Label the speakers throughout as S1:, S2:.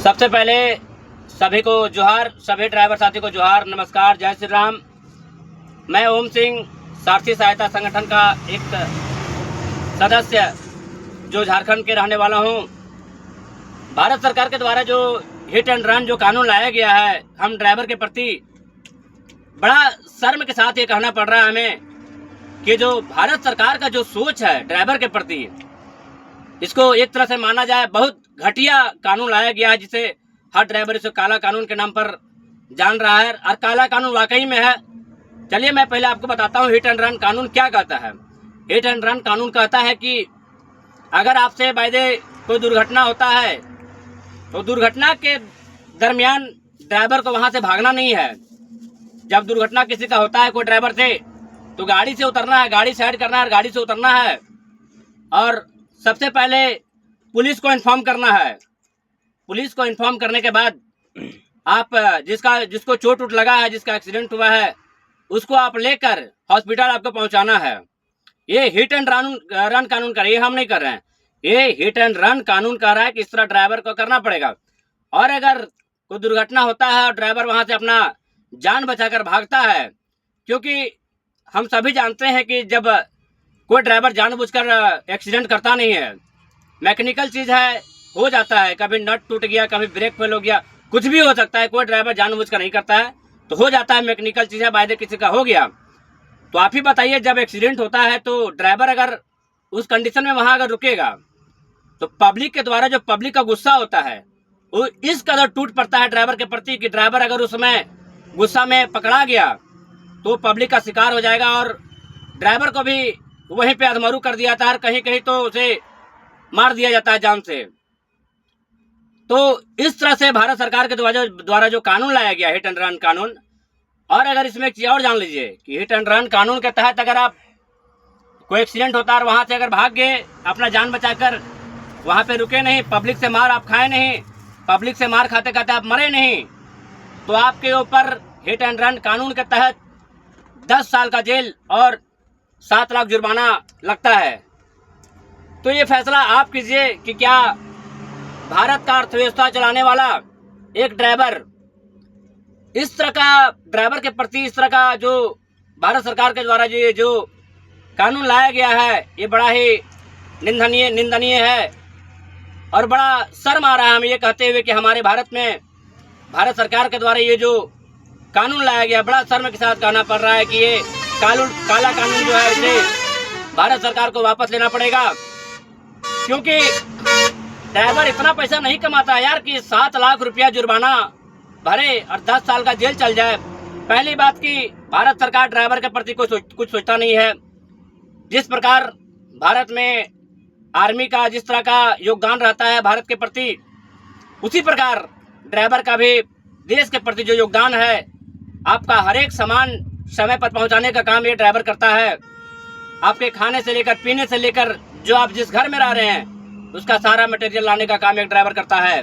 S1: सबसे पहले सभी को जोहार, सभी ड्राइवर साथी को जोहार, नमस्कार, जय श्री राम। मैं ओम सिंह, सारथी सहायता संगठन का एक सदस्य जो झारखंड के रहने वाला हूं। भारत सरकार के द्वारा जो हिट एंड रन जो कानून लाया गया है, हम ड्राइवर के प्रति बड़ा शर्म के साथ ये कहना पड़ रहा है हमें कि जो भारत सरकार का जो सोच है ड्राइवर के प्रति, इसको एक तरह से माना जाए बहुत घटिया कानून लाया गया है, जिसे हर ड्राइवर इसे काला कानून के नाम पर जान रहा है। और काला कानून वाकई में है। चलिए मैं पहले आपको बताता हूँ हिट एंड रन कानून क्या कहता है। हिट एंड रन कानून कहता है कि अगर आपसे वायदे कोई दुर्घटना होता है तो दुर्घटना के दरमियान ड्राइवर को वहां से भागना नहीं है। जब दुर्घटना किसी का होता है कोई ड्राइवर से, तो गाड़ी से उतरना है, गाड़ी साइड करना है, गाड़ी से उतरना है और सबसे पहले पुलिस को इन्फॉर्म करना है। पुलिस को इन्फॉर्म करने के बाद आप जिसको चोट उठ लगा है, जिसका एक्सीडेंट हुआ है, उसको आप लेकर हॉस्पिटल आपको पहुंचाना है। ये हिट एंड रन कानून कर, ये हम नहीं कर रहे हैं, ये हिट एंड रन कानून कह रहा है कि इस तरह ड्राइवर को करना पड़ेगा। और अगर कोई दुर्घटना होता है और ड्राइवर वहां से अपना जान बचाकर भागता है, क्योंकि हम सभी जानते हैं कि जब कोई ड्राइवर जानबूझकर एक्सीडेंट करता नहीं है, मैकेनिकल चीज है, हो जाता है, कभी नट टूट गया, कभी ब्रेक फेल हो गया, कुछ भी हो सकता है। कोई ड्राइवर जानबूझकर नहीं करता है, तो हो जाता है, मैकेनिकल चीज है, वायदे किसी का हो गया। तो आप ही बताइए, जब एक्सीडेंट होता है तो ड्राइवर अगर उस कंडीशन में वहां अगर रुकेगा तो पब्लिक के द्वारा जो पब्लिक का गुस्सा होता है वो इस कदर टूट पड़ता है ड्राइवर के प्रति कि ड्राइवर अगर उसमें गुस्सा में पकड़ा गया तो पब्लिक का शिकार हो जाएगा और ड्राइवर को भी वहीं पे अधमरू कर दिया जाता है, कहीं कहीं तो उसे मार दिया जाता है जान से। तो इस तरह से भारत सरकार के द्वारा जो कानून लाया गया हिट एंड रन कानून। और अगर इसमें एक चीज और जान लीजिए कि हिट एंड रन कानून के तहत अगर आप कोई एक्सीडेंट होता है और वहां से अगर भाग गए अपना जान बचाकर, वहां पे रुके नहीं, पब्लिक से मार आप खाए नहीं, पब्लिक से मार खाते खाते आप मरे नहीं, तो आपके ऊपर हिट एंड रन कानून के तहत 10 साल का जेल और 7 लाख जुर्माना लगता है। तो ये फैसला आप कीजिए कि क्या भारत का अर्थव्यवस्था चलाने वाला एक ड्राइवर इस तरह का ड्राइवर के प्रति इस तरह का जो भारत सरकार के द्वारा जो कानून लाया गया है, ये बड़ा ही निंदनीय है। और बड़ा शर्म आ रहा है हमें ये कहते हुए कि हमारे भारत में भारत सरकार के द्वारा ये जो कानून लाया गया, बड़ा शर्म के साथ कहना पड़ रहा है कि ये काला कानून जो है इसे भारत सरकार को वापस लेना पड़ेगा। क्योंकि ड्राइवर इतना पैसा नहीं कमाता यार कि 7 लाख रुपया जुर्माना भरे और 10 साल का जेल चल जाए। पहली बात कि भारत सरकार ड्राइवर के प्रति कुछ सोचता नहीं है। जिस प्रकार भारत में आर्मी का जिस तरह का योगदान रहता है भारत के प्रति, उसी प्रकार ड्राइवर का भी देश के प्रति जो योगदान है, आपका हर एक सामान समय पर पहुंचाने का काम ये ड्राइवर करता है। आपके खाने से लेकर पीने से लेकर जो आप जिस घर में रह रहे हैं उसका सारा मटेरियल लाने का काम एक ड्राइवर करता है।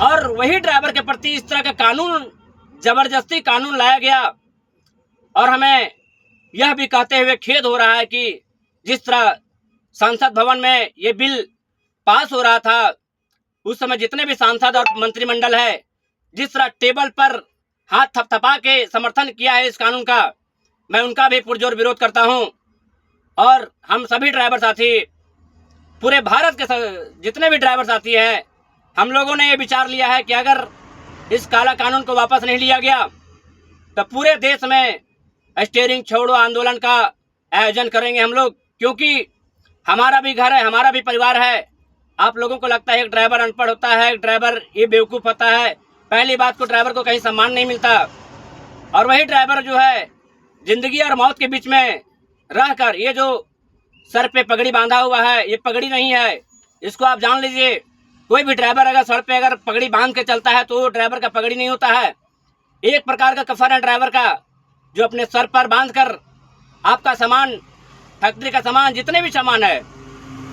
S1: और वही ड्राइवर के प्रति इस तरह का कानून, जबरदस्ती कानून लाया गया। और हमें यह भी कहते हुए खेद हो रहा है कि जिस तरह संसद भवन में ये बिल पास हो रहा था, उस समय जितने भी सांसद और मंत्रिमंडल है, जिस तरह टेबल पर हाथ थपथपा के समर्थन किया है इस कानून का, मैं उनका भी पुरजोर विरोध करता हूं। और हम सभी ड्राइवर साथी, पूरे भारत के जितने भी ड्राइवर साथी हैं, हम लोगों ने ये विचार लिया है कि अगर इस काला कानून को वापस नहीं लिया गया तो पूरे देश में स्टीयरिंग छोड़ो आंदोलन का आयोजन करेंगे हम लोग। क्योंकि हमारा भी घर है, हमारा भी परिवार है। आप लोगों को लगता है एक ड्राइवर अनपढ़ होता है, एक ड्राइवर ये बेवकूफ़ होता है। पहली बात को ड्राइवर को कहीं सम्मान नहीं मिलता। और वही ड्राइवर जो है जिंदगी और मौत के बीच में रहकर, ये जो सर पे पगड़ी बांधा हुआ है, ये पगड़ी नहीं है, इसको आप जान लीजिए। कोई भी ड्राइवर अगर सर पे अगर पगड़ी बांध के चलता है तो ड्राइवर का पगड़ी नहीं होता है, एक प्रकार का कफन है ड्राइवर का, जो अपने सर पर बांध कर आपका सामान, फैक्ट्री का सामान, जितने भी सामान है,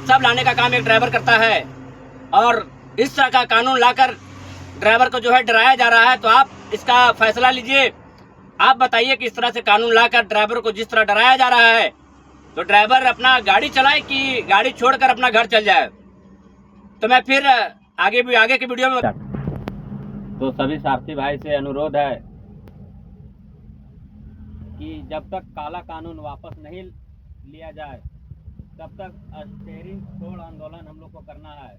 S1: सब लाने का काम एक ड्राइवर करता है। और इस तरह का कानून लाकर ड्राइवर को जो है डराया जा रहा है। तो आप इसका फैसला लीजिए। आप बताइए कि इस तरह से कानून लाकर ड्राइवर को जिस तरह डराया जा रहा है, तो ड्राइवर अपना गाड़ी चलाए कि गाड़ी छोड़कर अपना घर चल जाए। तो मैं फिर आगे की वीडियो में। तो सभी सारथी भाई से अनुरोध है कि जब तक काला कानून वापस नहीं लिया जाए तब तक स्टीयरिंग छोड़ आंदोलन हम लोग को करना है।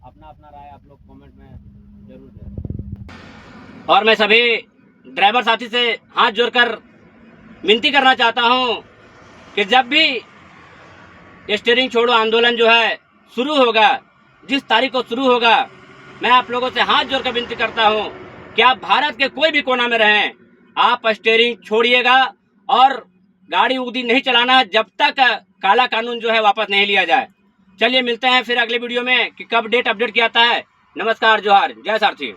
S1: अपना अपना राय आप लोग कमेंट में जरूर दें। और मैं सभी ड्राइवर साथी से हाथ जोड़कर विनती करना चाहता हूं कि जब भी स्टीयरिंग छोड़ो आंदोलन जो है शुरू होगा, जिस तारीख को शुरू होगा, मैं आप लोगों से हाथ जोड़कर विनती करता हूं कि आप भारत के कोई भी कोना में रहें, आप स्टीयरिंग छोड़िएगा और गाड़ी उदी नहीं चलाना है जब तक काला कानून जो है वापस नहीं लिया जाए। चलिए मिलते हैं फिर अगले वीडियो में कि कब डेट अपडेट किया जाता है। नमस्कार, जोहार, जय सारथी।